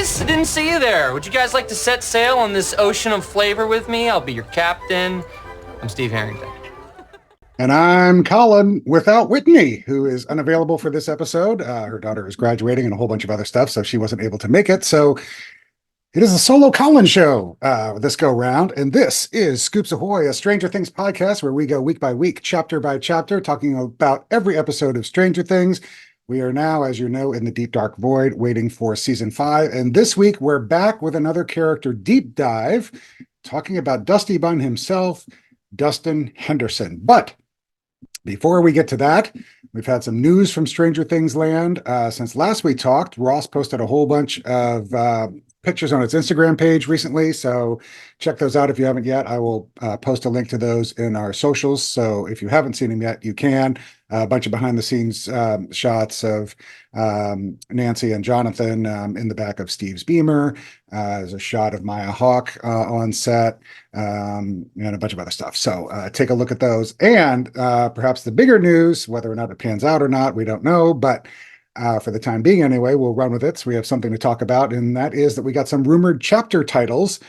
ladies. I didn't see you there. Would you guys like to set sail on this ocean of flavor with me? I'll be your captain. I'm Steve Harrington. And I'm Collin without Whitney, who is unavailable for this episode. Her daughter is graduating and a whole bunch of other stuff, so she wasn't able to make it. So it is a solo Collin show this go round. And this is Scoops Ahoy, a Stranger Things podcast where we go week by week, chapter by chapter, talking about every episode of Stranger Things. We are now, as you know, in the deep dark void, waiting for season 5. And this week, we're back with another character deep dive, talking about Dusty-bun himself, Dustin Henderson. But before we get to that, we've had some news from Stranger Things land. Since last we talked, Ross posted a whole bunch of pictures on its Instagram page recently, so check those out if you haven't yet. I will post a link to those in our socials, so if you haven't seen them yet, you can. A bunch of behind-the-scenes shots of Nancy and Jonathan in the back of Steve's Beamer. There's a shot of Maya Hawke on set, and a bunch of other stuff. So take a look at those. And perhaps the bigger news, whether or not it pans out or not, we don't know, but for the time being anyway, we'll run with it. So we have something to talk about, and that is that we got some rumored chapter titles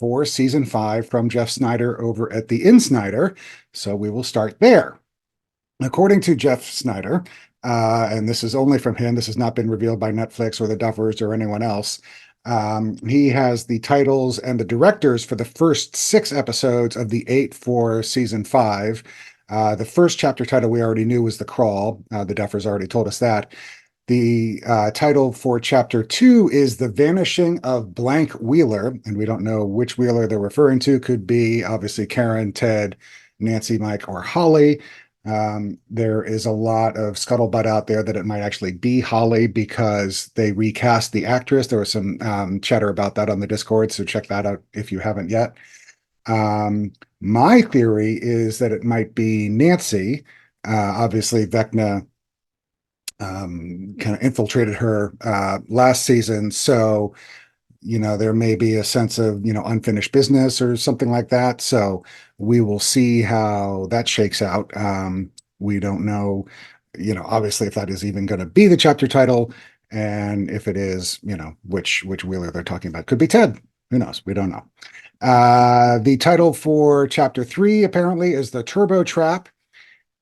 for season 5 from Jeff Snyder over at the In Snyder. So we will start there. According to Jeff Snyder, and this is only from him, this has not been revealed by Netflix or the Duffers or anyone else. He has the titles and the directors for the first 6 episodes of the 8 for season 5. The first chapter title we already knew was The Crawl. The Duffers already told us that. The title for chapter 2 is The Vanishing of Blank Wheeler, and we don't know which Wheeler they're referring to. Could be obviously Karen, Ted, Nancy, Mike, or Holly. There is a lot of scuttlebutt out there that it might actually be Holly because they recast the actress. There was some chatter about that on the Discord, so check that out if you haven't yet. My theory is that it might be Nancy. Obviously, Vecna kind of infiltrated her last season, so there may be a sense of unfinished business or something like that. So we will see how that shakes out. We don't know, obviously if that is even going to be the chapter title, and if it is, which Wheeler they're talking about. Could be Ted. Who knows? We don't know. The title for chapter 3 apparently is The Turbo Trap.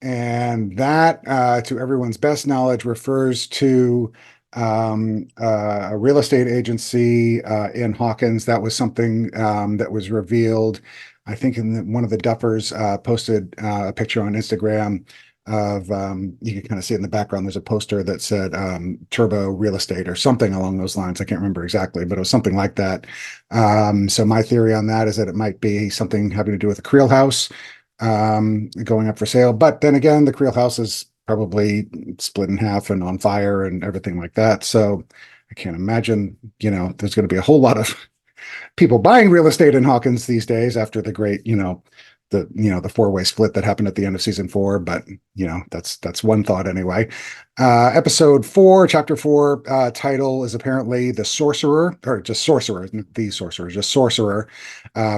And that, to everyone's best knowledge, refers to a real estate agency in Hawkins. That was something that was revealed, I think, one of the Duffers posted a picture on Instagram of, you can kind of see it in the background, there's a poster that said Turbo Real Estate or something along those lines. I can't remember exactly, but it was something like that. So my theory on that is that it might be something having to do with the Creel House going up for sale. But then again, the Creel House is probably split in half and on fire and everything like that. So I can't imagine, there's going to be a whole lot of people buying real estate in Hawkins these days after the great, the 4-way split that happened at the end of season 4. But, that's one thought anyway. Episode 4, chapter 4, title is apparently The Sorcerer, or just Sorcerer, The Sorcerer, just Sorcerer,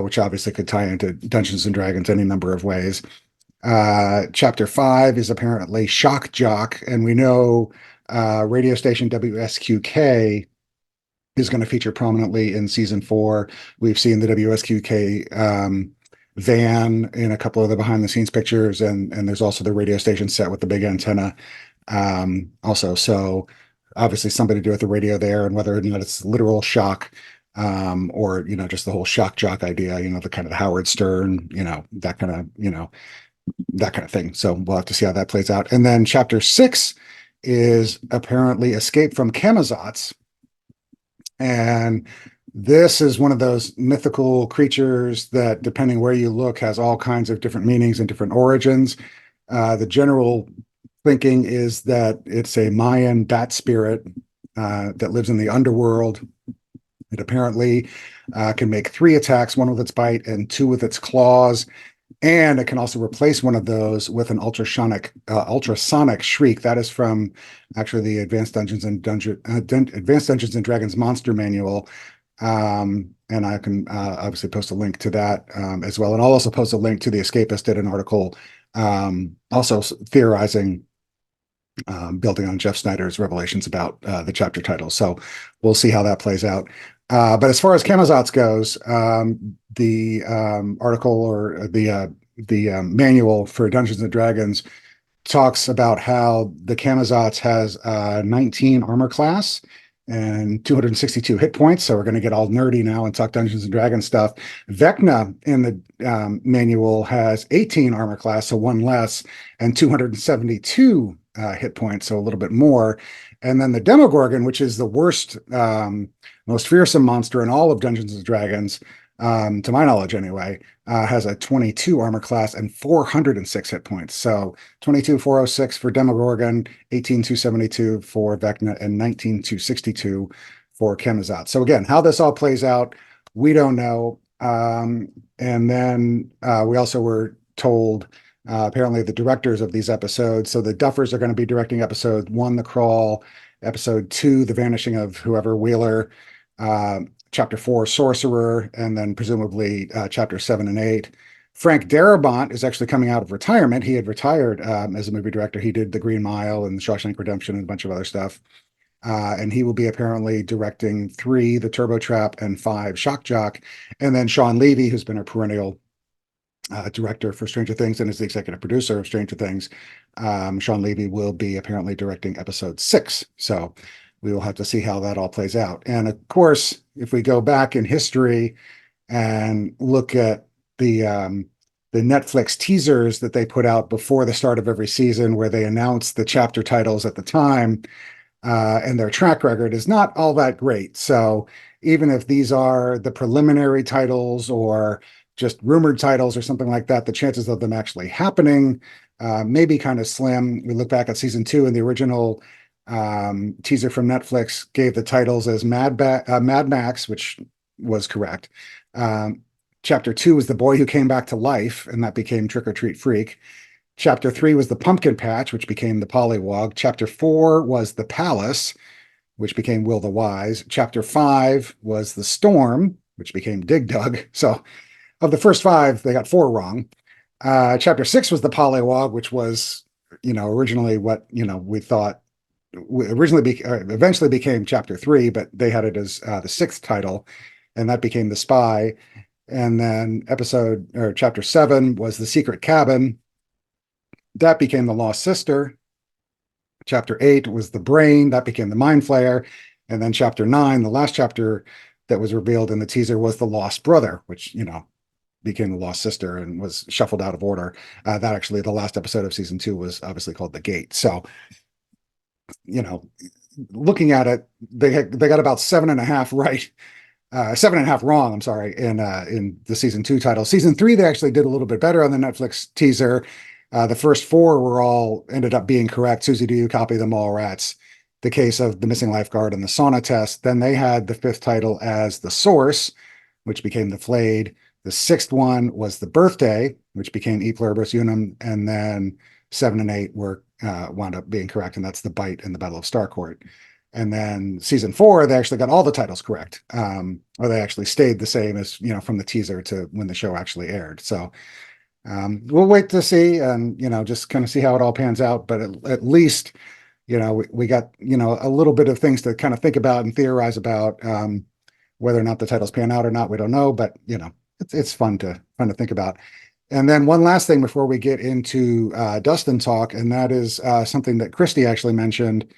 which obviously could tie into Dungeons and Dragons any number of ways. Chapter 5 is apparently Shock Jock, and we know radio station WSQK is going to feature prominently in season 4. We've seen the WSQK van in a couple of the behind the scenes pictures, and there's also the radio station set with the big antenna also. So obviously somebody to do with the radio there, and whether or not it's literal shock or just the whole shock jock idea, the kind of the Howard Stern, that kind of that kind of thing. So we'll have to see how that plays out. And then chapter 6 is apparently Escape from Camazotz, and this is one of those mythical creatures that, depending where you look, has all kinds of different meanings and different origins. The general thinking is that it's a Mayan bat spirit that lives in the underworld. It apparently can make 3 attacks, 1 with its bite and 2 with its claws. And it can also replace one of those with an ultrasonic shriek. That is from actually the Advanced Dungeons and Dragons Monster Manual. And I can obviously post a link to that as well. And I'll also post a link to The Escapist did an article also theorizing building on Jeff Snyder's revelations about the chapter titles. So we'll see how that plays out. But as far as Camazotz goes, the article or the manual for Dungeons and Dragons talks about how the Camazotz has 19 armor class and 262 hit points. So we're going to get all nerdy now and talk Dungeons and Dragons stuff. Vecna in the manual has 18 armor class, so one less, and 272 hit points, so a little bit more. And then the Demogorgon, which is the worst, most fearsome monster in all of Dungeons and Dragons, to my knowledge anyway, has a 22 armor class and 406 hit points. So 22,406 for Demogorgon, 18,272 for Vecna, and 19,262 for Camazotz. So again, how this all plays out, we don't know. And then we also were told apparently the directors of these episodes. So the Duffers are going to be directing episode 1, The Crawl, episode 2, The Vanishing of Whoever Wheeler, chapter 4, Sorcerer, and then presumably chapter 7 and 8. Frank Darabont is actually coming out of retirement. He had retired as a movie director. He did The Green Mile and Shawshank Redemption and a bunch of other stuff. And he will be apparently directing 3, The Turbo Trap, and 5, Shock Jock. And then Sean Levy, who's been a perennial director for Stranger Things and is the executive producer of Stranger Things. Sean Levy will be apparently directing episode 6. So we will have to see how that all plays out. And of course, if we go back in history and look at the Netflix teasers that they put out before the start of every season, where they announced the chapter titles at the time, and their track record is not all that great. So even if these are the preliminary titles or just rumored titles or something like that, the chances of them actually happening may be kind of slim. We look back at season 2, and the original teaser from Netflix gave the titles as Mad Max, which was correct. Chapter 2 was The Boy Who Came Back to Life, and that became Trick or Treat Freak. Chapter 3 was The Pumpkin Patch, which became The Pollywog. Chapter 4 was The Palace, which became Will the Wise. Chapter 5 was The Storm, which became Dig Dug. So of the first 5, they got 4 wrong. Chapter 6 was The Pollywog, which was, originally what, we thought eventually became chapter 3, but they had it as the 6th title, and that became The Spy. And then chapter 7 was The Secret Cabin. That became The Lost Sister. Chapter 8 was The Brain. That became The Mind Flayer. And then chapter 9, the last chapter that was revealed in the teaser, was The Lost Brother, which, became The Lost Sister and was shuffled out of order. That actually, the last episode of season 2 was obviously called The Gate. So, looking at it, they got about 7.5 right. 7.5 wrong, I'm sorry, in the season 2 title. Season 3, they actually did a little bit better on the Netflix teaser. The first 4 ended up being correct. Susie, do you copy them all, rats? The Case of the Missing Lifeguard and the Sauna Test. Then they had the 5th title as The Source, which became The Flayed. The 6th one was The Birthday, which became E Pluribus Unum. And then 7 and 8 were wound up being correct, and that's The Bite and the Battle of Starcourt. And then season 4, they actually got all the titles correct, or they actually stayed the same as, from the teaser to when the show actually aired. So we'll wait to see and, just kind of see how it all pans out. But at least, we got, a little bit of things to kind of think about and theorize about. Whether or not the titles pan out or not, we don't know. But, it's fun to think about. And then one last thing before we get into Dustin talk, and that is something that Christy actually mentioned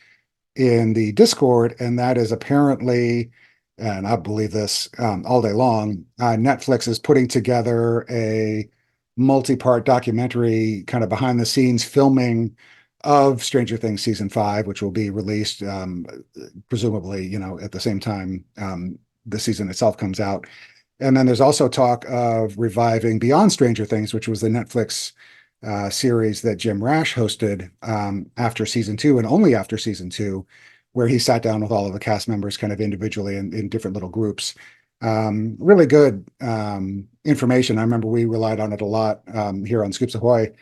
in the Discord, and that is apparently, and I believe this all day long, Netflix is putting together a multi-part documentary kind of behind the scenes filming of Stranger Things season 5, which will be released presumably, at the same time the season itself comes out. And then there's also talk of reviving Beyond Stranger Things, which was the Netflix series that Jim Rash hosted after season 2 and only after season 2, where he sat down with all of the cast members kind of individually in different little groups. Really good information. I remember we relied on it a lot here on Scoops Ahoy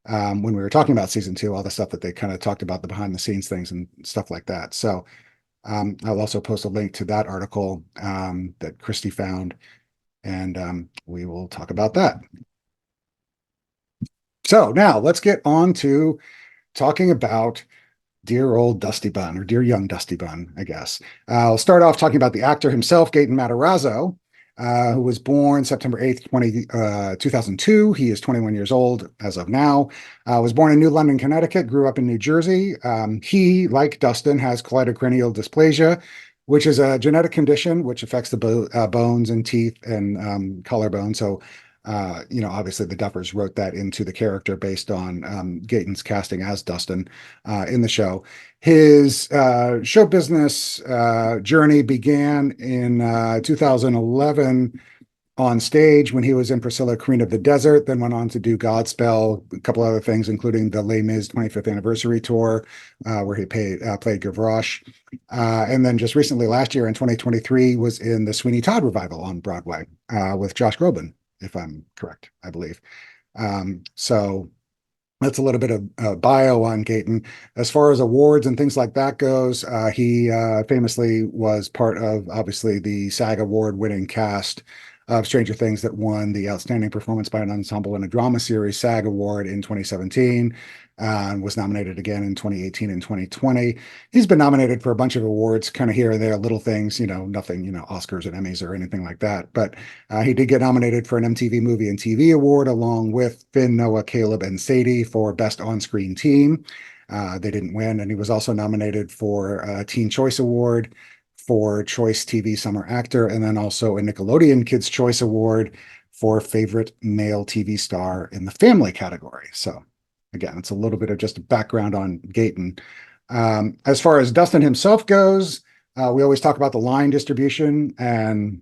when we were talking about season 2, all the stuff that they kind of talked about, the behind the scenes things and stuff like that. So I'll also post a link to that article that Christy found, and we will talk about that. So now let's get on to talking about Dear old Dusty-bun, or dear young Dusty-bun, I guess. I'll start off talking about the actor himself, Gaten Matarazzo, who was born September 8th, 2002. He is 21 years old as of now. Was born in New London, Connecticut, grew up in New Jersey. He, like Dustin, has cleidocranial dysplasia, which is a genetic condition which affects the bones and teeth and collarbone. So obviously the Duffers wrote that into the character based on Gaten's casting as Dustin in the show. His show business journey began in 2011 on stage when he was in Priscilla, Queen of the Desert, then went on to do Godspell, a couple other things, including the Les Mis 25th anniversary tour, where he played Gavroche. And then just recently, last year in 2023, was in the Sweeney Todd revival on Broadway with Josh Groban, if I'm correct, I believe. So that's a little bit of bio on Gaten. As far as awards and things like that goes, he famously was part of, obviously, the SAG Award-winning cast of Stranger Things that won the Outstanding Performance by an Ensemble in a Drama Series SAG Award in 2017, and was nominated again in 2018 and 2020. He's been nominated for a bunch of awards, kind of here and there, little things, nothing, Oscars and Emmys or anything like that. But he did get nominated for an MTV Movie and TV Award, along with Finn, Noah, Caleb, and Sadie for Best On-Screen Team. They didn't win, and he was also nominated for a Teen Choice Award for Choice TV Summer Actor, and then also a Nickelodeon Kids' Choice Award for Favorite Male TV Star in the Family category. So again, it's a little bit of just a background on Gaten. As far as Dustin himself goes, we always talk about the line distribution and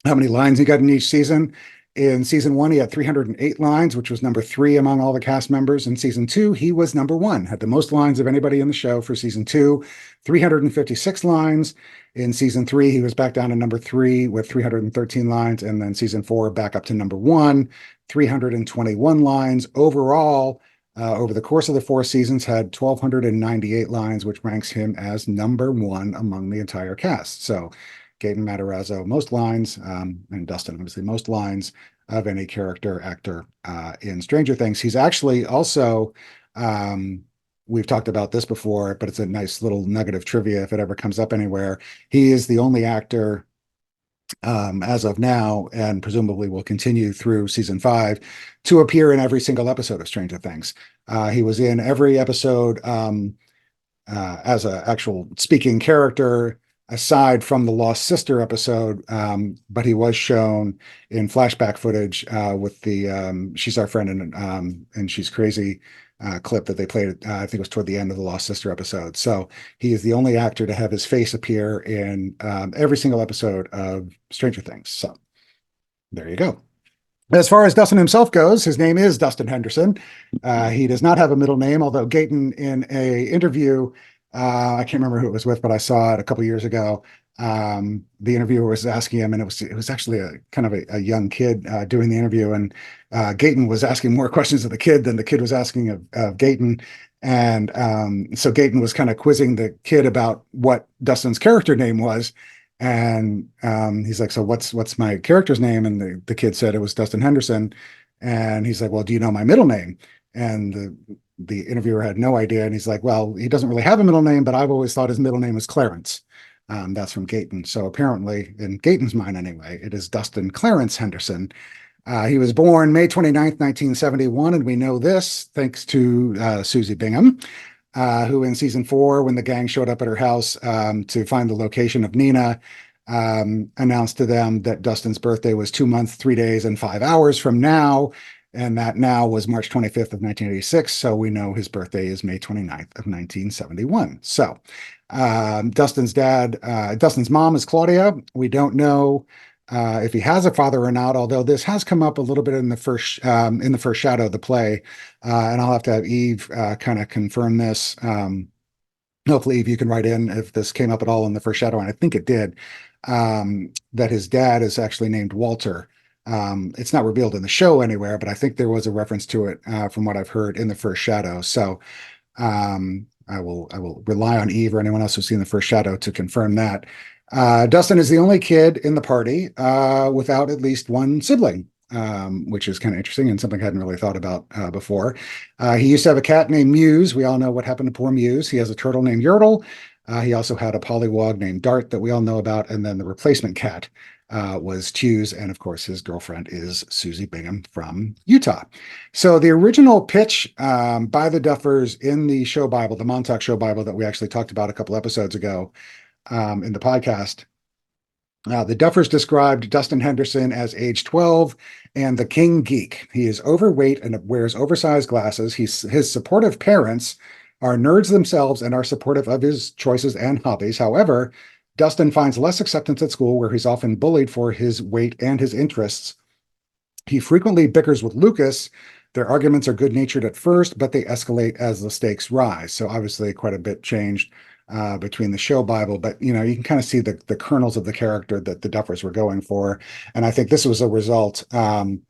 how many lines he got in each season. In season 1, he had 308 lines, which was number 3 among all the cast members. In season 2, he was number 1, had the most lines of anybody in the show for season 2, 356 lines. In season 3, he was back down to number 3 with 313 lines. And then season 4, back up to number 1, 321 lines. Overall, over the course of the 4 seasons, had 1,298 lines, which ranks him as number 1 among the entire cast. So Gaten Matarazzo, most lines, and Dustin, obviously, most lines of any character actor in Stranger Things. He's actually also, we've talked about this before, but it's a nice little nugget of trivia if it ever comes up anywhere. He is the only actor as of now, and presumably will continue through season 5, to appear in every single episode of Stranger Things. He was in every episode as an actual speaking character, aside from the Lost Sister episode, but he was shown in flashback footage with the She's Our Friend and She's Crazy clip that they played, I think it was toward the end of the Lost Sister episode. So he is the only actor to have his face appear in every single episode of Stranger Things. So there you go. As far as Dustin himself goes, his name is Dustin Henderson. He does not have a middle name, although Gaten, in a interview, I can't remember who it was with, but I saw it a couple years ago. The interviewer was asking him, and it was actually a kind of a young kid doing the interview, and Gaten was asking more questions of the kid than the kid was asking of Gaten. And so Gaten was kind of quizzing the kid about what Dustin's character name was. And he's like, so what's my character's name? And the kid said it was Dustin Henderson. And he's like, well, do you know my middle name? And the interviewer had no idea. And he's like, well, he doesn't really have a middle name, but I've always thought his middle name was Clarence. That's from Gaten. So apparently, in Gaten's mind anyway, it is Dustin Clarence Henderson. He was born May 29th, 1971, and we know this thanks to Susie Bingham, who in season 4, when the gang showed up at her house to find the location of Nina, announced to them that Dustin's birthday was 2 months, 3 days, and 5 hours from now, and that now was March 25th of 1986, so we know his birthday is May 29th of 1971. So Dustin's mom is Claudia. We don't know if he has a father or not, although this has come up a little bit in the first shadow of the play, and I'll have to have Eve kind of confirm this. Hopefully, Eve, you can write in if this came up at all in the first shadow, and I think it did, that his dad is actually named Walter. It's not revealed in the show anywhere, but I think there was a reference to it from what I've heard in the first shadow. So I will rely on Eve or anyone else who's seen the first shadow to confirm that. Dustin is the only kid in the party without at least one sibling. which is kind of interesting and something I hadn't really thought about before. He used to have a cat named Muse. We all know what happened to poor Muse. He has a turtle named Yertle. He also had a pollywog named Dart that we all know about. And then the replacement cat was Chews. And of course, his girlfriend is Susie Bingham from Utah. So the original pitch by the Duffers in the show Bible, the Montauk show Bible that we actually talked about a couple episodes ago in the podcast, the Duffers described Dustin Henderson as age 12 and the king geek. He is overweight and wears oversized glasses. His supportive parents are nerds themselves and are supportive of his choices and hobbies. However, Dustin finds less acceptance at school, where he's often bullied for his weight and his interests. He frequently bickers with Lucas. Their arguments are good-natured at first, but they escalate as the stakes rise. So obviously quite a bit changed between the show Bible, but you can kind of see the kernels of the character that the Duffers were going for. And I think this was a result, kind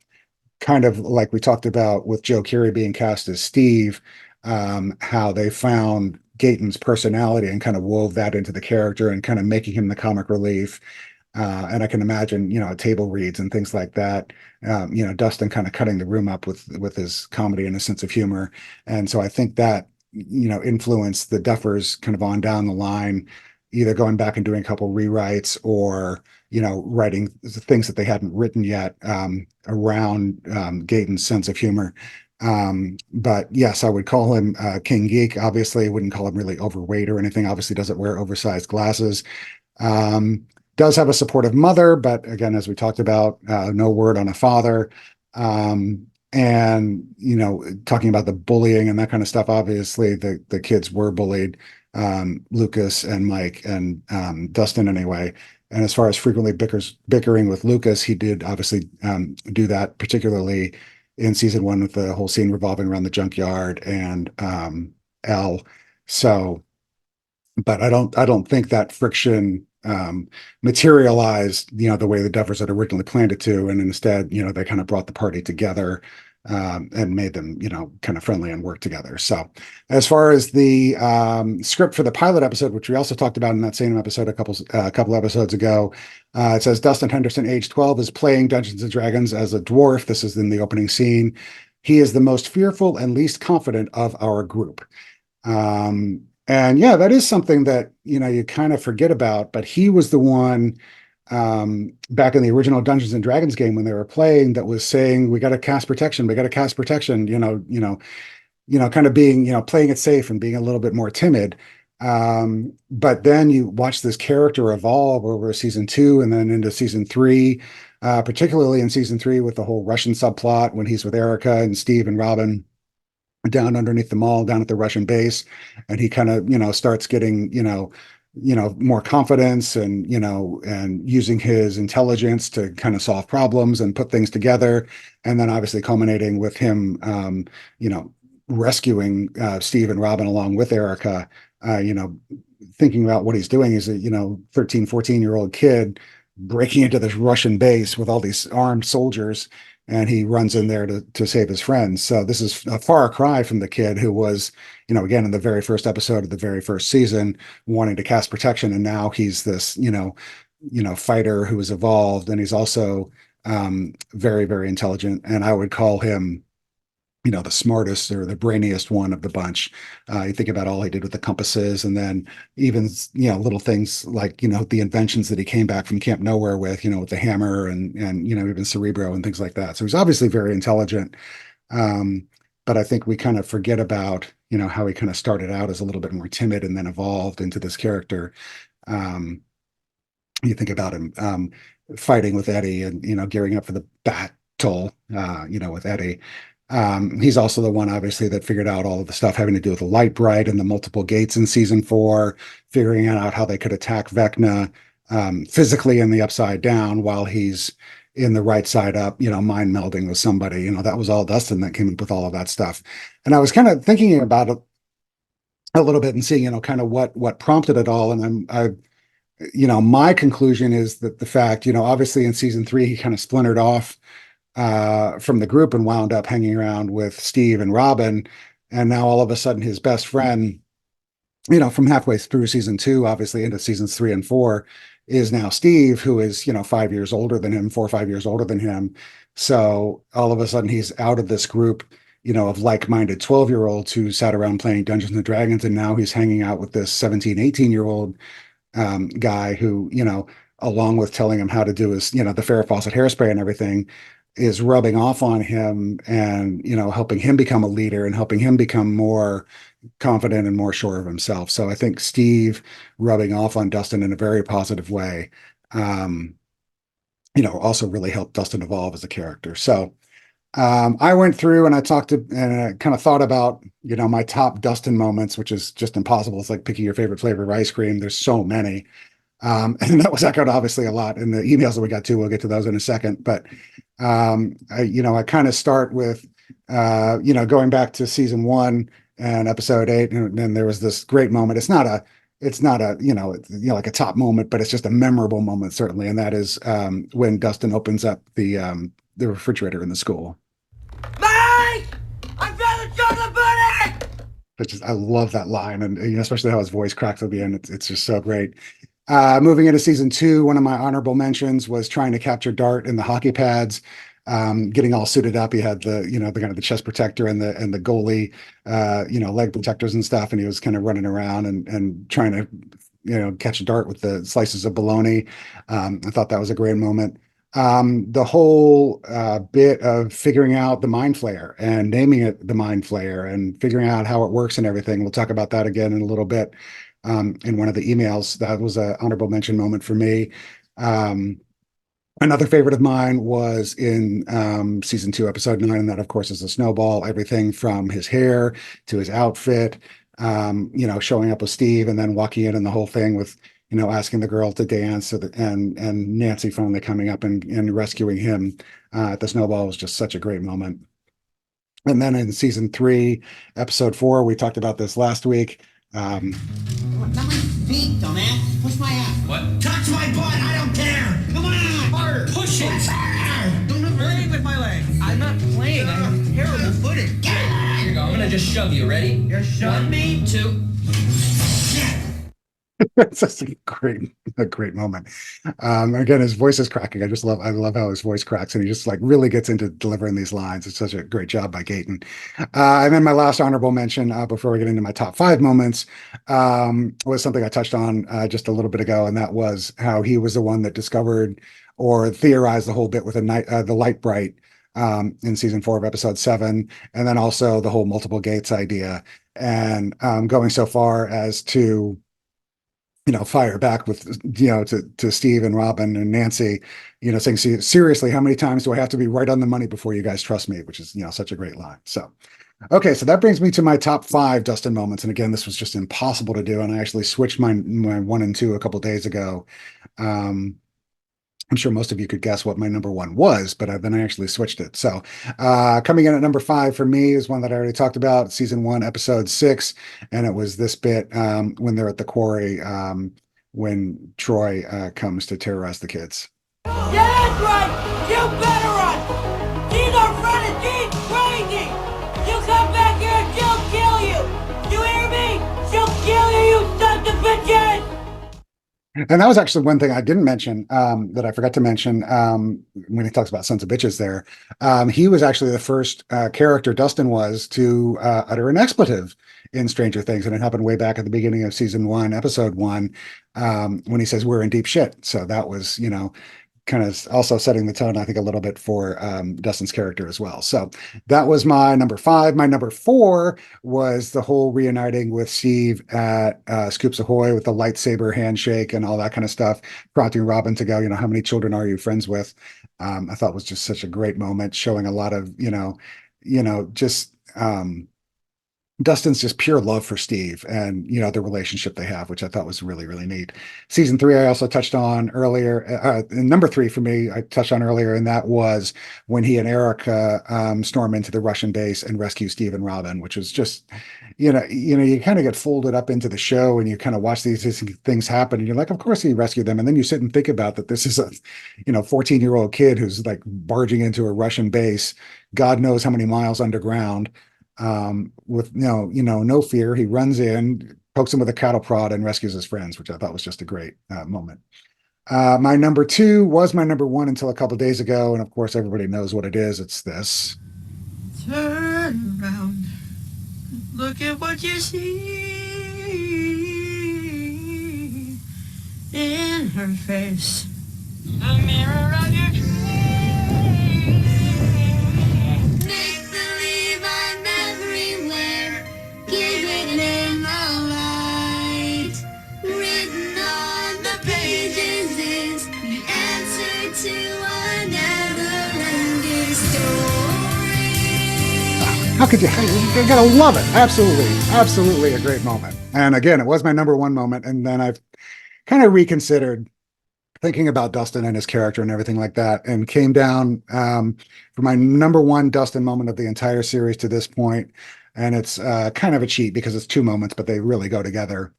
of like we talked about with Joe Keery being cast as Steve, how they found Gaten's personality and kind of wove that into the character and kind of making him the comic relief. And I can imagine, table reads and things like that. Dustin kind of cutting the room up with his comedy and his sense of humor. And so I think that, influenced the Duffers kind of on down the line, either going back and doing a couple rewrites or, writing things that they hadn't written yet around Gaten's sense of humor. But yes, I would call him King Geek. Obviously, I wouldn't call him really overweight or anything. Obviously, doesn't wear oversized glasses. Does have a supportive mother, but again, as we talked about, no word on a father. And talking about the bullying and that kind of stuff, obviously the kids were bullied, Lucas and Mike and Dustin anyway. And as far as frequently bickering with Lucas, he did obviously do that, particularly in season 1 with the whole scene revolving around the junkyard and Elle. So, but I don't think that friction materialized, the way the Duffers had originally planned it to, and instead, they kind of brought the party together and made them, kind of friendly and work together. So, as far as the script for the pilot episode, which we also talked about in that same episode a couple episodes ago, it says Dustin Henderson, age 12, is playing Dungeons and Dragons as a dwarf. This is in the opening scene. He is the most fearful and least confident of our group. And yeah, that is something that, you kind of forget about, but he was the one back in the original Dungeons and Dragons game when they were playing that was saying, we got to cast protection, kind of being, playing it safe and being a little bit more timid. But then you watch this character evolve over season 2 and then into season 3, particularly in season 3 with the whole Russian subplot when he's with Erica and Steve and Robin down underneath the mall, down at the Russian base. And he kind of, starts getting, more confidence and, and using his intelligence to kind of solve problems and put things together. And then obviously culminating with him, rescuing Steve and Robin along with Erica, thinking about what he's doing is a, 13, 14-year-old kid breaking into this Russian base with all these armed soldiers, and he runs in there to save his friends. So this is a far cry from the kid who was, again, in the very first episode of the very first season, wanting to cast protection. And now he's this, fighter who has evolved. And he's also very, very intelligent. And I would call him, the smartest or the brainiest one of the bunch. You think about all he did with the compasses, and then even, little things like, the inventions that he came back from Camp Nowhere with, with the hammer and, even Cerebro and things like that. So he's obviously very intelligent. But I think we kind of forget about, how he kind of started out as a little bit more timid and then evolved into this character. You think about him fighting with Eddie and, gearing up for the battle, with Eddie. He's also the one, obviously, that figured out all of the stuff having to do with the light bright and the multiple gates in season 4, figuring out how they could attack Vecna physically in the upside down while he's in the right side up, mind melding with somebody. That was all Dustin that came up with all of that stuff. And I was kind of thinking about it a little bit and seeing, kind of what prompted it all. And my conclusion is that the fact, obviously in season 3, he kind of splintered off from the group and wound up hanging around with Steve and Robin. And now all of a sudden his best friend, from halfway through season 2, obviously into seasons 3 and 4, is now Steve, who is, 5 years older than him, 4 or 5 years older than him. So all of a sudden he's out of this group, of like-minded 12-year-olds who sat around playing Dungeons and Dragons, and now he's hanging out with this 17, 18-year-old guy who, along with telling him how to do his, the Farrah Fawcett hairspray and everything, is rubbing off on him and, helping him become a leader and helping him become more confident and more sure of himself. So I think Steve rubbing off on Dustin in a very positive way, um, also really helped Dustin evolve as a character. So I went through and I talked to and I kind of thought about, my top Dustin moments, which is just impossible. It's like picking your favorite flavor of ice cream. There's so many. And that was echoed obviously a lot in the emails that we got to. We'll get to those in a second. But I kind of start with going back to season 1 and episode 8, and then there was this great moment. It's not a like a top moment, but it's just a memorable moment certainly, and that is when Dustin opens up the refrigerator in the school. Mike! I found a chocolate bunny! I love that line, and especially how his voice cracks at the end. It's just so great. Moving into season 2, one of my honorable mentions was trying to capture Dart in the hockey pads, getting all suited up. He had the kind of the chest protector and the goalie, leg protectors and stuff, and he was kind of running around and trying to catch a Dart with the slices of bologna. I thought that was a great moment. The whole bit of figuring out the mind flayer and naming it the mind flayer and figuring out how it works and everything. We'll talk about that again in a little bit. In one of the emails, that was an honorable mention moment for me. Another favorite of mine was in season 2, episode 9, and that, of course, is a snowball. Everything from his hair to his outfit, showing up with Steve and then walking in and the whole thing with, asking the girl to dance and Nancy finally coming up and rescuing him at the snowball was just such a great moment. And then in season 3, episode 4, we talked about this last week. Not my feet, dumbass. Push my ass. What? Touch my butt. I don't care. Come on. Harder. Push it. Don't hurry with my leg. I'm not playing. I have terrible footing. Here you go. I'm going to just shove you. Ready? You're shove me. 2. It's just a great moment. Again, his voice is cracking. I love how his voice cracks, and he just like really gets into delivering these lines. It's such a great job by Gaten. And then my last honorable mention before we get into my top 5 moments was something I touched on just a little bit ago, and that was how he was the one that discovered or theorized the whole bit with the light bright in season 4 of episode 7, and then also the whole multiple gates idea, and going so far as to fire back with, to Steve and Robin and Nancy, saying, seriously, how many times do I have to be right on the money before you guys trust me? Which is, such a great line. So, okay. So that brings me to my top 5 Dustin moments. And again, this was just impossible to do. And I actually switched my 1 and 2 a couple days ago. I'm sure most of you could guess what my number 1 was, but then I actually switched it. So coming in at number 5 for me is one that I already talked about, season 1, episode 6. And it was this bit when they're at the quarry, when Troy comes to terrorize the kids. Yeah, that's right. You better run. She's our friend and she's crazy. She'll come back here and she'll kill you. You hear me? She'll kill you, you sons of bitches. And that was actually one thing I didn't mention that I forgot to mention when he talks about sons of bitches there. He was actually the first character, Dustin was, to utter an expletive in Stranger Things. And it happened way back at the beginning of season 1, episode 1, when he says, "We're in deep shit." So that was, kind of also setting the tone, I think, a little bit for Dustin's character as well. So that was my number 5. My number 4 was the whole reuniting with Steve at Scoops Ahoy with the lightsaber handshake and all that kind of stuff, prompting Robin to go, how many children are you friends with? I thought was just such a great moment, showing a lot of, just Dustin's just pure love for Steve and, the relationship they have, which I thought was really, really neat. Season 3, I also touched on earlier. Number 3 for me, I touched on earlier, and that was when he and Erica storm into the Russian base and rescue Steve and Robin, which was just, you kind of get folded up into the show and you kind of watch these things happen and you're like, of course he rescued them. And then you sit and think about that this is a, 14-year-old kid who's like barging into a Russian base, God knows how many miles underground, with no fear. He runs in, pokes him with a cattle prod, and rescues his friends, which I thought was just a great moment. My number 2 was my number 1 until a couple days ago, and of course everybody knows what it is. It's this. Turn around. Look at what you see in her face. A mirror of your dreams. Make believe I'm everywhere. Keep it in the light. Written on the pages is the answer to a never-ending story. How could you? You're gonna love it. Absolutely a great moment. And again, it was my number 1 moment, and then I've kind of reconsidered thinking about Dustin and his character and everything like that, and came down for my number 1 Dustin moment of the entire series to this point. And it's kind of a cheat because it's 2 moments, but they really go together.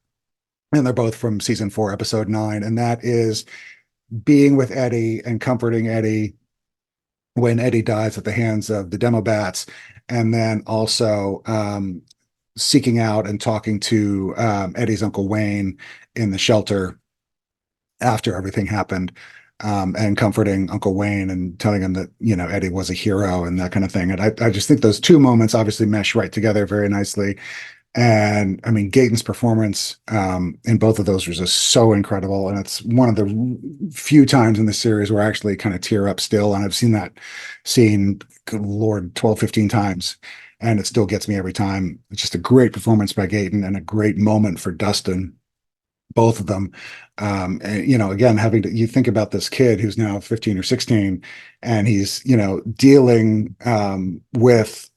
And they're both from season 4, episode 9. And that is being with Eddie and comforting Eddie when Eddie dies at the hands of the demo bats. And then also seeking out and talking to Eddie's Uncle Wayne in the shelter after everything happened, and comforting Uncle Wayne and telling him that, Eddie was a hero and that kind of thing. And I just think those 2 moments obviously mesh right together very nicely. And I mean, Gaten's performance in both of those was just so incredible. And it's one of the few times in the series where I actually kind of tear up still. And I've seen that scene, good Lord, 12, 15 times. And it still gets me every time. It's just a great performance by Gaten and a great moment for Dustin, both of them. And, again, you think about this kid who's now 15 or 16, and he's, dealing with,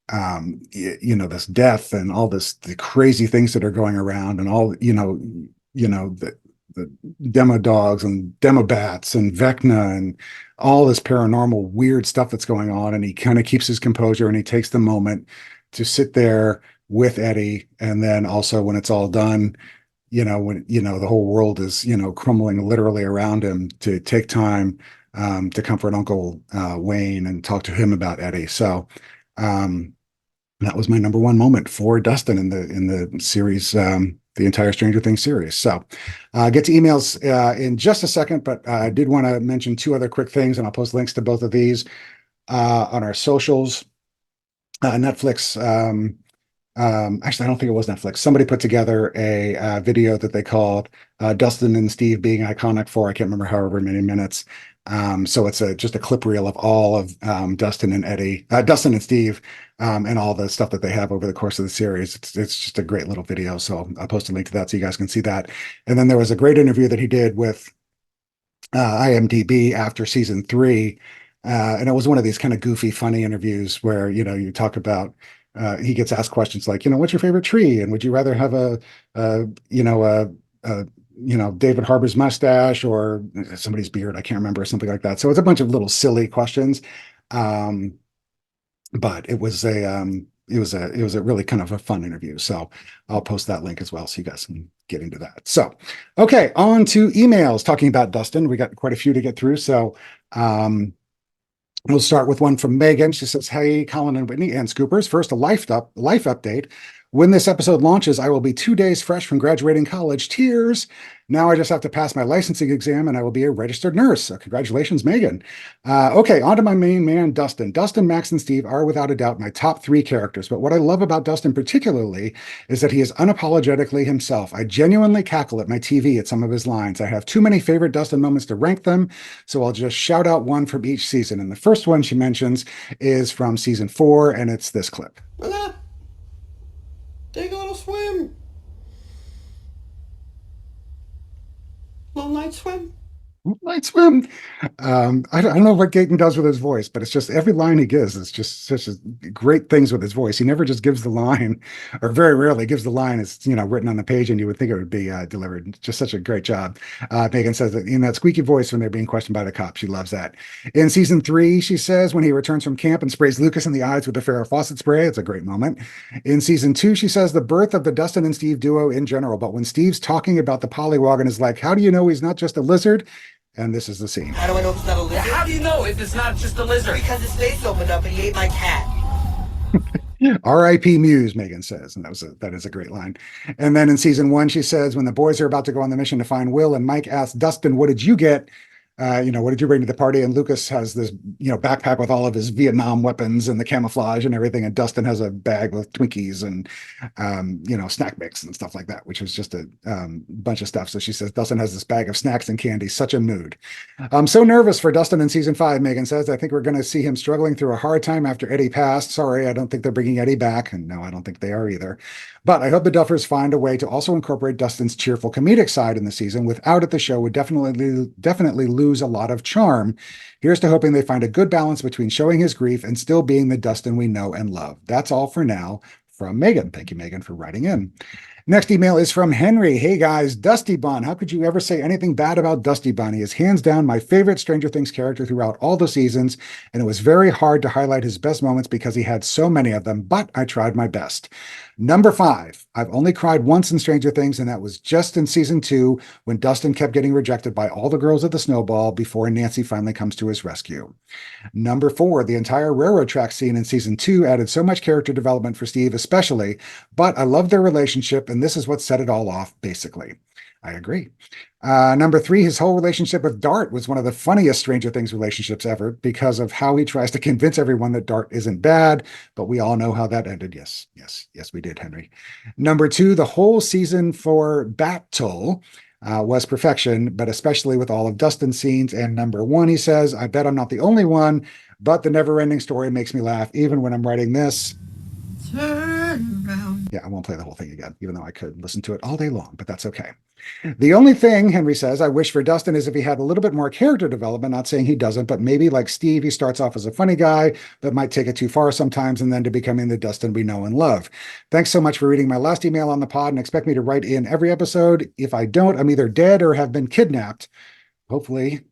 this death and all the crazy things that are going around, and all, the demo dogs and demo bats and Vecna and all this paranormal weird stuff that's going on. And he kind of keeps his composure, and he takes the moment to sit there with Eddie. And then also when it's all done, when, the whole world is, crumbling literally around him, to take time to comfort Uncle Wayne and talk to him about Eddie. So that was my number 1 moment for Dustin in the series, the entire Stranger Things series. So get to emails in just a second, but I did want to mention 2 other quick things, and I'll post links to both of these on our socials. Netflix, actually, I don't think it was Netflix. Somebody put together a video that they called Dustin and Steve being iconic for, I can't remember, however many minutes. So it's just a clip reel of all of Dustin and Steve, and all the stuff that they have over the course of the series. It's just a great little video. So I'll post a link to that so you guys can see that. And then there was a great interview that he did with IMDb after season 3. And it was one of these kind of goofy, funny interviews where, you talk about, he gets asked questions like, what's your favorite tree? And would you rather have David Harbour's mustache or somebody's beard? I can't remember, something like that. So it's a bunch of little silly questions. But it was a really kind of a fun interview. So I'll post that link as well so you guys can get into that. So, okay, on to emails talking about Dustin. We got quite a few to get through. So, we'll start with one from Megan. She says, "Hey, Collin and Whitney and Scoopers. First, a life update. When this episode launches, I will be 2 days fresh from graduating college. Tears. Now I just have to pass my licensing exam and I will be a registered nurse. So congratulations, Megan. Okay, on to my main man, Dustin. Dustin, Max, and Steve are without a doubt my top 3 characters. But what I love about Dustin particularly is that he is unapologetically himself. I genuinely cackle at my TV at some of his lines. I have too many favorite Dustin moments to rank them, so I'll just shout out one from each season. And the first one she mentions is from season 4, and it's this clip. They gonna swim. Long night swim. Light swim. I don't know what Gaten does with his voice, but it's just every line he gives is just such great things with his voice. He never just gives the line, or very rarely gives the line as written on the page, and you would think it would be delivered. Just such a great job. Megan says that in that squeaky voice when they're being questioned by the cop, she loves that. In season 3, she says when he returns from camp and sprays Lucas in the eyes with the Farrah Fawcett spray, it's a great moment. In season 2, she says the birth of the Dustin and Steve duo in general, but when Steve's talking about the polywog and is like, how do you know he's not just a lizard? And this is the scene. How do I know if it's not a lizard? How do you know if it's not just a lizard? Because his face opened up and he ate my cat. R.I.P. Muse, Megan says, and that is a great line. And then in season 1, she says, when the boys are about to go on the mission to find Will, and Mike asks Dustin, "What did you get? What did you bring to the party?" And Lucas has this, backpack with all of his Vietnam weapons and the camouflage and everything. And Dustin has a bag with Twinkies and, snack mix and stuff like that, which was just a bunch of stuff. So she says, Dustin has this bag of snacks and candy. Such a mood. I'm so nervous for Dustin in season 5, Megan says. I think we're going to see him struggling through a hard time after Eddie passed. Sorry, I don't think they're bringing Eddie back. And no, I don't think they are either. But I hope the Duffers find a way to also incorporate Dustin's cheerful comedic side in the season. Without it, the show would definitely lose a lot of charm. Here's to hoping they find a good balance between showing his grief and still being the Dustin we know and love. That's all for now from Megan. Thank you, Megan, for writing in. Next email is from Henry. Hey guys, Dusty-bun. How could you ever say anything bad about Dusty-bun? He is hands down my favorite Stranger Things character throughout all the seasons, and it was very hard to highlight his best moments because he had so many of them, but I tried my best. Number 5, I've only cried once in Stranger Things, and that was just in season 2 when Dustin kept getting rejected by all the girls at the snowball before Nancy finally comes to his rescue. Number 4, the entire railroad track scene in season 2 added so much character development for Steve especially, but I love their relationship, and this is what set it all off, basically. I agree. Number 3, his whole relationship with Dart was one of the funniest Stranger Things relationships ever because of how he tries to convince everyone that Dart isn't bad, but we all know how that ended. Yes, we did, Henry. Number 2, the whole season for Battle was perfection, but especially with all of Dustin's scenes. And number 1, he says, I bet I'm not the only one, but the never-ending story makes me laugh even when I'm writing this. Turn around. Yeah, I won't play the whole thing again, even though I could listen to it all day long, but that's okay. The only thing, Henry says, I wish for Dustin is if he had a little bit more character development, not saying he doesn't, but maybe like Steve, he starts off as a funny guy, but might take it too far sometimes and then to becoming the Dustin we know and love. Thanks so much for reading my last email on the pod and expect me to write in every episode. If I don't, I'm either dead or have been kidnapped. Hopefully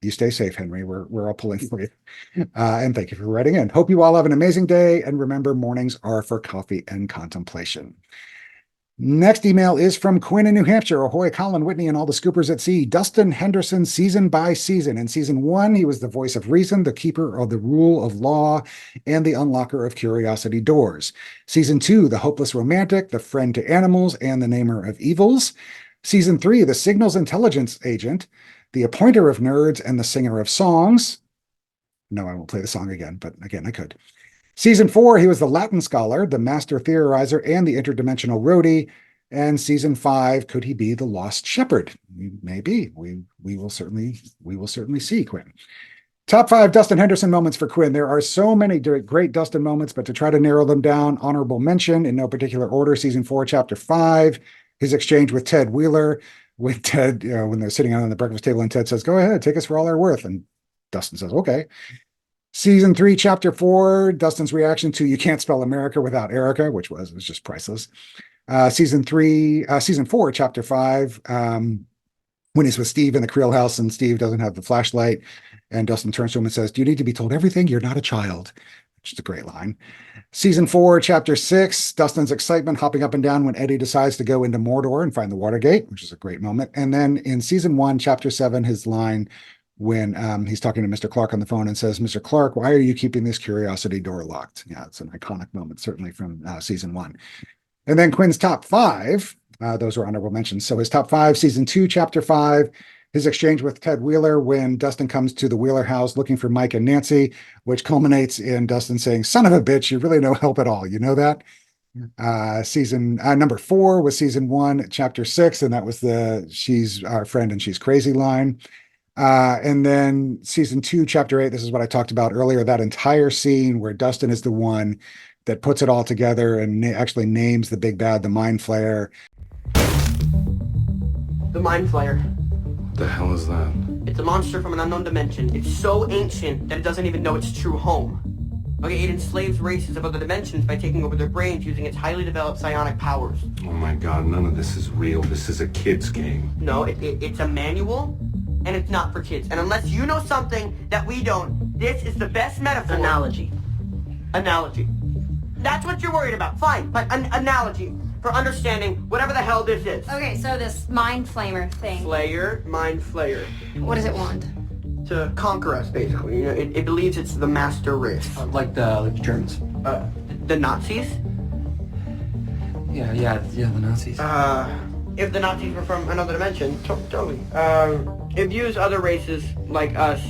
you stay safe, Henry. We're all pulling for you. And thank you for writing in. Hope you all have an amazing day. And remember, mornings are for coffee and contemplation. Next email is from Quinn in New Hampshire. Ahoy, Collin, Whitney, and all the scoopers at sea. Dustin Henderson, season by season. In season 1, he was the voice of reason, the keeper of the rule of law, and the unlocker of curiosity doors. Season 2, the hopeless romantic, the friend to animals, and the namer of evils. Season 3, the signals intelligence agent, the appointer of nerds, and the singer of songs. No, I won't play the song again, but again, I could. Season 4, he was the Latin scholar, the master theorizer, and the interdimensional roadie. And season 5, could he be the lost shepherd? Maybe. We will certainly see, Quinn. Top 5 Dustin Henderson moments for Quinn. There are so many great Dustin moments, but to try to narrow them down, honorable mention in no particular order. Season 4, chapter 5, his exchange with Ted Wheeler. With Ted, when they're sitting on the breakfast table, and Ted says, "Go ahead, take us for all our worth," and Dustin says, "Okay." Season 3, chapter 4, Dustin's reaction to "You Can't Spell America Without Erica," which was just priceless. Season 4, chapter 5, when he's with Steve in the Creel house and Steve doesn't have the flashlight, and Dustin turns to him and says, "Do you need to be told everything? You're not a child," which is a great line. Season 4, chapter 6, Dustin's excitement hopping up and down when Eddie decides to go into Mordor and find the Watergate, which is a great moment. And then in season 1, chapter 7, his line when he's talking to Mr. Clark on the phone and says, "Mr. Clark, why are you keeping this curiosity door locked?" Yeah, it's an iconic moment, certainly from season 1. And then Quinn's top 5, those were honorable mentions. So his top 5, season 2, chapter 5, his exchange with Ted Wheeler when Dustin comes to the Wheeler house looking for Mike and Nancy, which culminates in Dustin saying, "Son of a bitch, you're really no help at all. You know that?" Number 4 was season 1, chapter 6, and that was the "she's our friend and she's crazy" line. And then season 2, chapter 8, this is what I talked about earlier, that entire scene where Dustin is the one that puts it all together and actually names the big bad, the Mind Flayer. The Mind Flayer. The hell is that? It's a monster from an unknown dimension. It's so ancient that it doesn't even know its true home. Okay, it enslaves races of other dimensions by taking over their brains using its highly developed psionic powers. Oh my god, none of this is real. This is a kid's game. No, it's a manual, and it's not for kids. And unless you know something that we don't, this is the best metaphor. Analogy. That's what you're worried about. Fine, but an analogy for understanding whatever the hell this is. Okay, so this mind flamer thing. Mind flayer. What does it want? To conquer us, basically. You know, it believes it's the master race. Like the Germans. The Nazis? Yeah, the Nazis. If the Nazis were from another dimension, totally. It views other races like us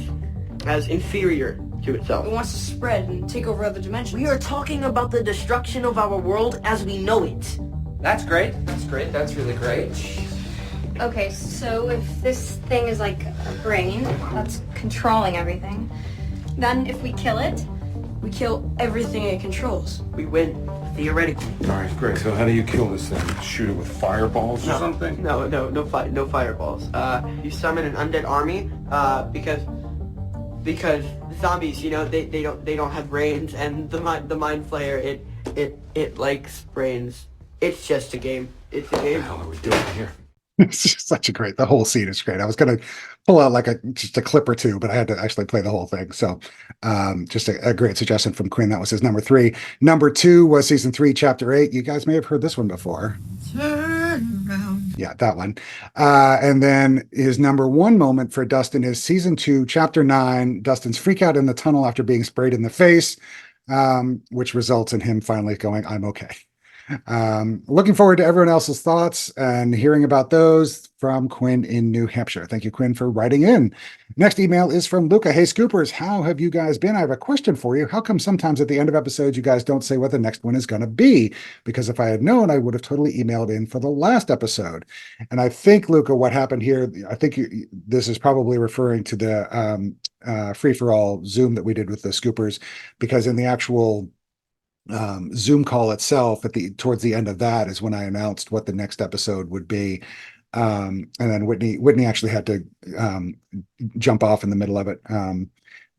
as inferior to itself. It wants to spread and take over other dimensions. We are talking about the destruction of our world as we know it. That's great. That's really great. Okay, so if this thing is like a brain that's controlling everything, then if we kill it, We kill everything it controls. We win, theoretically. All right, great. So how do you kill this thing? Shoot it with fireballs or something? No fireballs. You summon an undead army, because zombies, you know, they don't have brains, and the mind flayer, it likes brains. It's just a game. It's a What the game. hell are we doing here? It's just such a great, the whole scene is great. I was going to pull out like just a clip or two, but I had to actually play the whole thing. So just a great suggestion from Quinn. That was his number 3. Number 2 was season 3, chapter 8. You guys may have heard this one before. Turn around. Yeah, that one. And then his number 1 moment for Dustin is season 2, chapter 9, Dustin's freak out in the tunnel after being sprayed in the face, which results in him finally going, I'm okay. Looking forward to everyone else's thoughts and hearing about those from Quinn in New Hampshire. Thank you, Quinn, for writing in. Next email is from Luca. Hey, Scoopers, how have you guys been? I have a question for you. How come sometimes at the end of episodes you guys don't say what the next one is going to be? Because if I had known, I would have totally emailed in for the last episode. And I think, Luca, what happened here, I think this is probably referring to the free-for-all Zoom that we did with the Scoopers, because in the actual Zoom call itself towards the end of that is when I announced what the next episode would be. And then Whitney actually had to jump off in the middle of it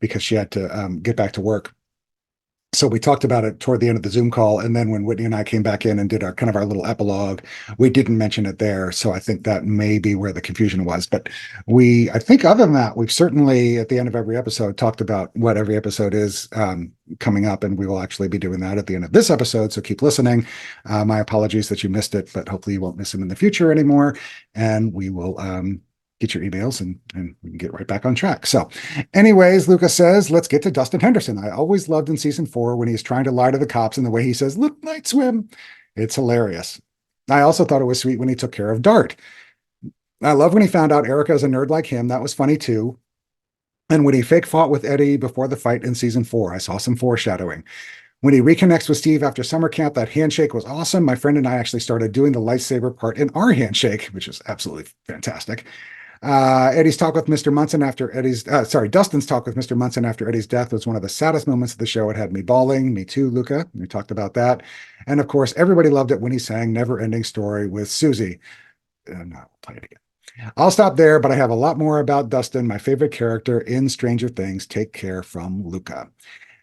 because she had to get back to work. So we talked about it toward the end of the Zoom call. And then when Whitney and I came back in and did our little epilogue, we didn't mention it there. So I think that may be where the confusion was. But I think other than that, we've certainly at the end of every episode talked about what every episode is coming up. And we will actually be doing that at the end of this episode. So keep listening. My apologies that you missed it, but hopefully you won't miss them in the future anymore. And we will get your emails and we can get right back on track. So anyways, Lucas says, let's get to Dustin Henderson. I always loved in season 4 when he's trying to lie to the cops and the way he says, "Look, night swim." It's hilarious. I also thought it was sweet when he took care of Dart. I love when he found out Erica is a nerd like him. That was funny too. And when he fake fought with Eddie before the fight in season 4, I saw some foreshadowing. When he reconnects with Steve after summer camp, that handshake was awesome. My friend and I actually started doing the lightsaber part in our handshake, which is absolutely fantastic. Eddie's talk with Mr. Munson after Dustin's talk with Mr. Munson after Eddie's death was one of the saddest moments of the show. It had me bawling. Me too, Luca. We talked about that. And of course, everybody loved it when he sang Never Ending Story with Susie. No, I'll play it again. I'll stop there, but I have a lot more about Dustin, my favorite character in Stranger Things. Take care, from Luca.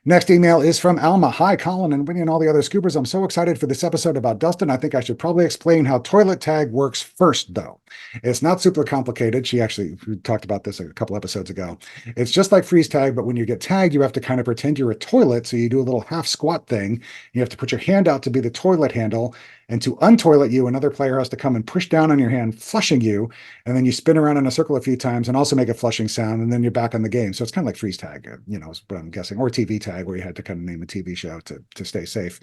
Next email is from Alma. Hi, Collin and Winnie and all the other Scoopers. I'm so excited for this episode about Dustin. I think I should probably explain how toilet tag works first, though. It's not super complicated. We talked about this a couple episodes ago. It's just like freeze tag, but when you get tagged, you have to kind of pretend you're a toilet. So you do a little half squat thing. You have to put your hand out to be the toilet handle. And to untoilet you, another player has to come and push down on your hand, flushing you. And then you spin around in a circle a few times and also make a flushing sound. And then you're back on the game. So it's kind of like freeze tag, is what I'm guessing, or TV tag, where you had to kind of name a TV show to stay safe.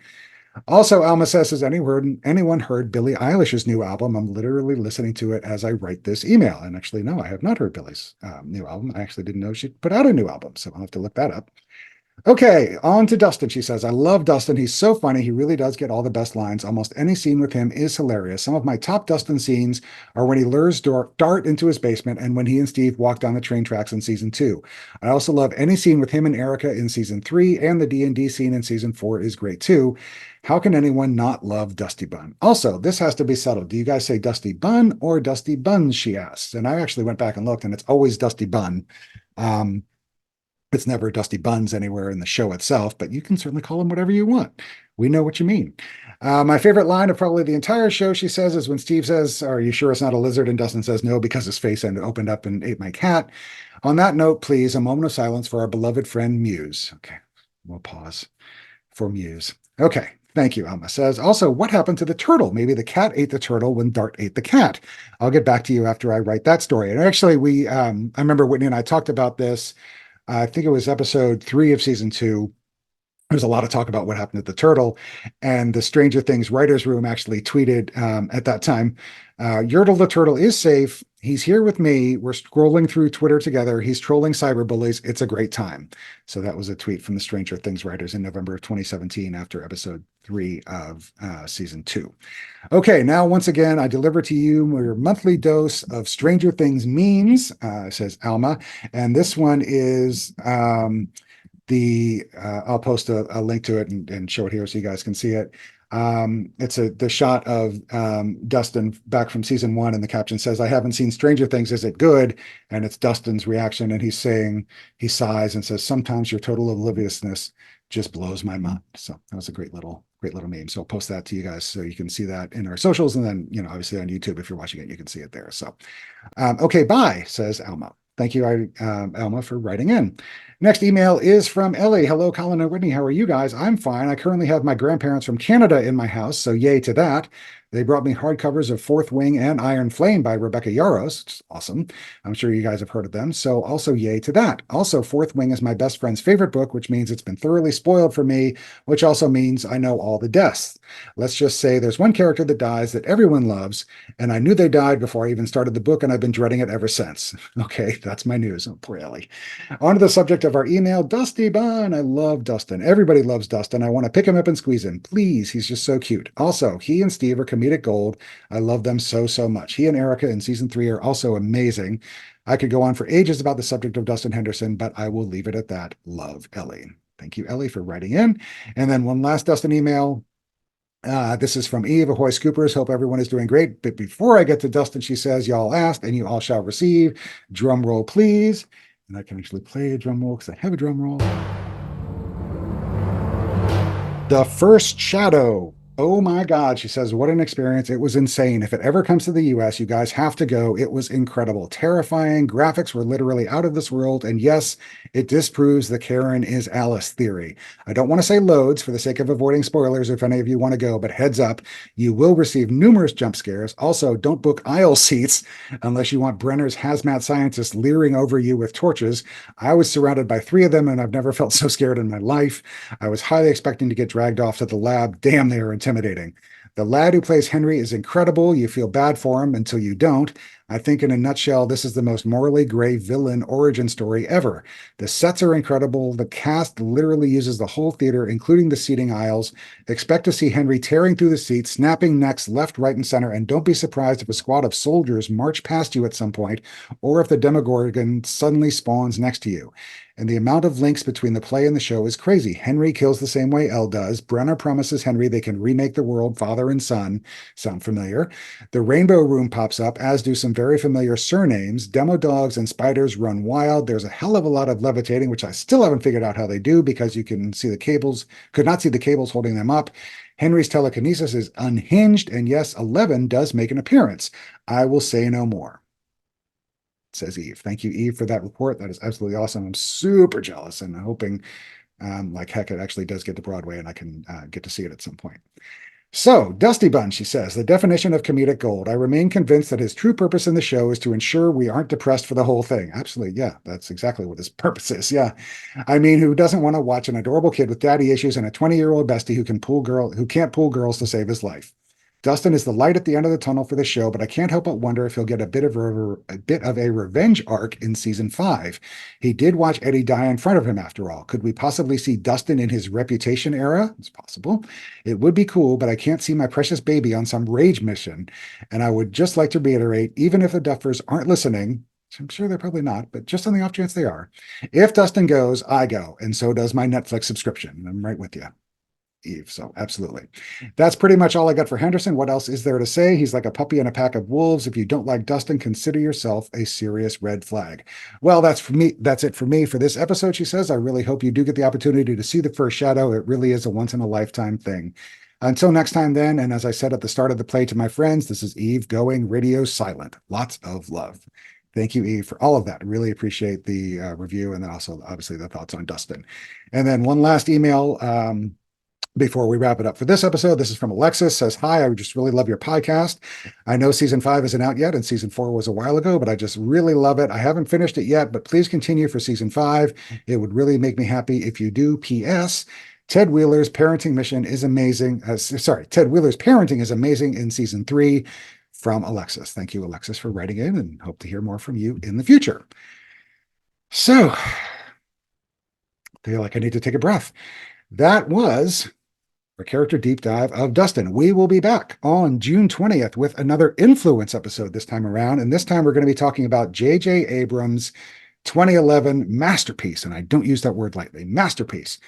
Also, Alma says, has anyone heard Billie Eilish's new album? I'm literally listening to it as I write this email. And actually, no, I have not heard Billie's new album. I actually didn't know she put out a new album. So I'll have to look that up. Okay, on to Dustin. She says, I love Dustin. He's so funny. He really does get all the best lines. Almost any scene with him is hilarious. Some of my top Dustin scenes are when he lures Dart into his basement and when he and Steve walk down the train tracks in season 2. I also love any scene with him and Erica in season 3, and the D&D scene in season 4 is great too. How can anyone not love Dusty-bun? Also, this has to be settled. Do you guys say Dusty-bun or Dusty-bun, she asks. And I actually went back and looked, and it's always Dusty-bun. It's never Dusty Buns anywhere in the show itself, but you can certainly call him whatever you want. We know what you mean. My favorite line of probably the entire show, she says, is when Steve says, are you sure it's not a lizard? And Dustin says, no, because his face opened up and ate my cat. On that note, please, a moment of silence for our beloved friend Muse. Okay, we'll pause for Muse. Okay, thank you, Alma says. Also, what happened to the turtle? Maybe the cat ate the turtle when Dart ate the cat. I'll get back to you after I write that story. And actually, I remember Whitney and I talked about this. I think it was episode 3 of season 2, There's a lot of talk about what happened to the turtle, and the Stranger Things writers' room actually tweeted at that time, Yertle the turtle is safe. He's here with me. We're scrolling through Twitter together. He's trolling cyberbullies. It's a great time. So that was a tweet from the Stranger Things writers in November of 2017 after episode 3 of season 2. Okay, now once again, I deliver to you your monthly dose of Stranger Things memes, says Alma. And this one is I'll post a link to it and show it here so you guys can see it. It's the shot of Dustin back from season 1, and the caption says, "I haven't seen Stranger Things. Is it good?" And it's Dustin's reaction, and he's saying, he sighs and says, "Sometimes your total obliviousness just blows my mind." So that was a great little meme. So I'll post that to you guys so you can see that in our socials, and then obviously on YouTube, if you're watching it, you can see it there. So okay, bye, says Alma. Thank you, Alma, for writing in. Next email is from Ellie. Hello, Collin and Whitney. How are you guys? I'm fine. I currently have my grandparents from Canada in my house, so yay to that. They brought me hardcovers of Fourth Wing and Iron Flame by Rebecca Yarros, which is awesome. I'm sure you guys have heard of them, so also yay to that. Also, Fourth Wing is my best friend's favorite book, which means it's been thoroughly spoiled for me, which also means I know all the deaths. Let's just say there's one character that dies that everyone loves, and I knew they died before I even started the book, and I've been dreading it ever since. Okay, that's my news. Oh, poor Ellie. On to the subject of our email, Dusty-bun. I love Dustin. Everybody loves Dustin. I want to pick him up and squeeze him. Please, he's just so cute. Also, he and Steve are comedic gold. I love them so much. He and Erica in season 3 are also amazing. I could go on for ages about the subject of Dustin Henderson, but I will leave it at that. Love, Ellie. Thank you, Ellie, for writing in. And then one last Dustin email. This is from Eve, Ahoy Scoopers. Hope everyone is doing great. But before I get to Dustin, she says, y'all asked and you all shall receive. Drum roll, please. And I can actually play a drum roll because I have a drum roll. The First Shadow. Oh my God, she says, what an experience. It was insane. If it ever comes to the US, you guys have to go. It was incredible. Terrifying. Graphics were literally out of this world. And yes, it disproves the Karen is Alice theory. I don't want to say loads for the sake of avoiding spoilers if any of you want to go, but heads up, you will receive numerous jump scares. Also, don't book aisle seats unless you want Brenner's hazmat scientists leering over you with torches. I was surrounded by 3 of them, and I've never felt so scared in my life. I was highly expecting to get dragged off to the lab. Damn, they are intimidating. The lad who plays Henry is incredible. You feel bad for him until you don't. I think in a nutshell, this is the most morally gray villain origin story ever. The sets are incredible. The cast literally uses the whole theater, including the seating aisles. Expect to see Henry tearing through the seats, snapping necks left, right, and center, and don't be surprised if a squad of soldiers march past you at some point, or if the Demogorgon suddenly spawns next to you. And the amount of links between the play and the show is crazy. Henry kills the same way Elle does. Brenner promises Henry they can remake the world, father and son. Sound familiar? The Rainbow Room pops up, as do some very familiar surnames. Demo dogs and spiders run wild. There's a hell of a lot of levitating, which I still haven't figured out how they do because you can see the cables, could not see the cables holding them up. Henry's telekinesis is unhinged. And yes, 11 does make an appearance. I will say no more, says Eve. Thank you, Eve, for that report. That is absolutely awesome. I'm super jealous and hoping like heck it actually does get to Broadway and I can get to see it at some point. So, Dusty-bun, she says, the definition of comedic gold. I remain convinced that his true purpose in the show is to ensure we aren't depressed for the whole thing. Absolutely, yeah, that's exactly what his purpose is, yeah. I mean, who doesn't want to watch an adorable kid with daddy issues and a 20-year-old bestie who can't pull girls to save his life? Dustin is the light at the end of the tunnel for the show, but I can't help but wonder if he'll get a bit of a revenge arc in season 5. He did watch Eddie die in front of him, after all. Could we possibly see Dustin in his Reputation era? It's possible. It would be cool, but I can't see my precious baby on some rage mission. And I would just like to reiterate, even if the Duffers aren't listening, which I'm sure they're probably not, but just on the off chance they are, if Dustin goes, I go, and so does my Netflix subscription. I'm right with you, Eve. So absolutely. That's pretty much all I got for Henderson. What else is there to say? He's like a puppy in a pack of wolves. If you don't like Dustin, consider yourself a serious red flag. Well, that's it for me for this episode, she says. I really hope you do get the opportunity to see The First Shadow. It really is a once-in-a-lifetime thing. Until next time then, and as I said at the start of the play to my friends, this is Eve going radio silent. Lots of love. Thank you, Eve, for all of that. I really appreciate the review and then also obviously the thoughts on Dustin. And then one last email before we wrap it up for this episode. This is from Alexis. Says, hi, I just really love your podcast. I know season 5 isn't out yet and season 4 was a while ago, but I just really love it. I haven't finished it yet, but please continue for season 5. It would really make me happy if you do. P.S. Ted Wheeler's parenting mission is amazing. Ted Wheeler's parenting is amazing in season 3 from Alexis. Thank you, Alexis, for writing in, and hope to hear more from you in the future. So, I feel like I need to take a breath. That was our character deep dive of Dustin. We will be back on June 20th with another influence episode this time around. And this time we're going to be talking about J.J. Abrams' 2011 masterpiece. And I don't use that word lightly. Masterpiece.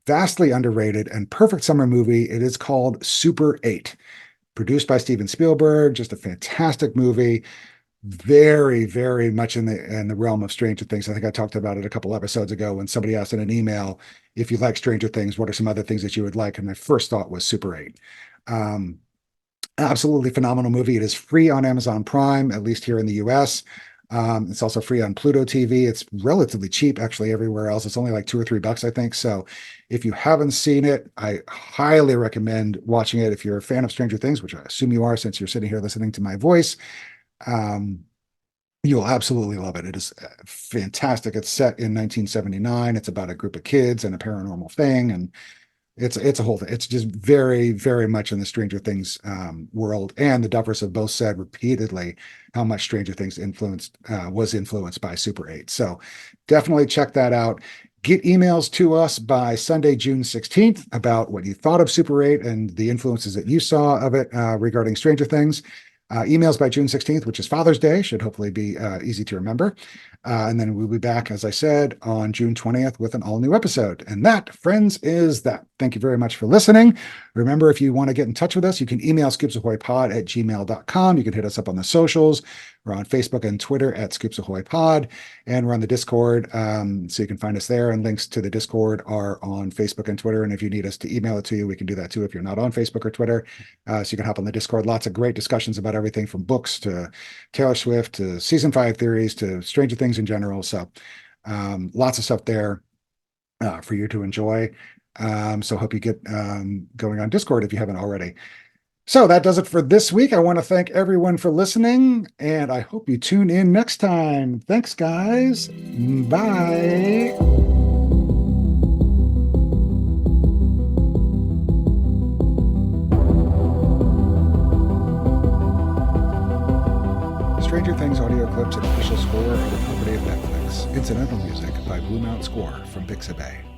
Vastly underrated and perfect summer movie. It is called Super 8. Produced by Steven Spielberg. Just a fantastic movie. Very, very much in the realm of Stranger Things. I think I talked about it a couple episodes ago when somebody asked in an email, if you like Stranger Things, what are some other things that you would like? And my first thought was Super 8. Absolutely phenomenal movie. It is free on Amazon Prime, at least here in the US. It's also free on Pluto TV. It's relatively cheap, actually, everywhere else. It's only like $2 or $3, I think. So if you haven't seen it, I highly recommend watching it. If you're a fan of Stranger Things, which I assume you are since you're sitting here listening to my voice, you'll absolutely love it. It is fantastic. It's set in 1979. It's about a group of kids and a paranormal thing, and it's a whole thing. It's just very, very much in the Stranger Things world. And the Duffers have both said repeatedly how much Stranger Things was influenced by Super 8. So definitely check that out. Get emails to us by Sunday, June 16th about what you thought of Super 8 and the influences that you saw of it regarding Stranger Things. Emails by June 16th, which is Father's Day, should hopefully be easy to remember. And then we'll be back, as I said, on June 20th with an all-new episode. And that, friends, is that. Thank you very much for listening. Remember, if you want to get in touch with us, you can email scoopsahoypod@gmail.com. You can hit us up on the socials. We're on Facebook and Twitter at scoopsahoypod. And we're on the Discord, so you can find us there. And links to the Discord are on Facebook and Twitter. And if you need us to email it to you, we can do that too if you're not on Facebook or Twitter. So you can hop on the Discord. Lots of great discussions about everything from books to Taylor Swift to season 5 theories to Stranger Things in general. So lots of stuff there for you to enjoy. So hope you get going on Discord if you haven't already. So that does it for this week. I want to thank everyone for listening, and I hope you tune in next time. Thanks, guys. Bye. Stranger Things audio clips and official score are the property of Netflix. Incidental music by Blue Mount Score from Pixabay.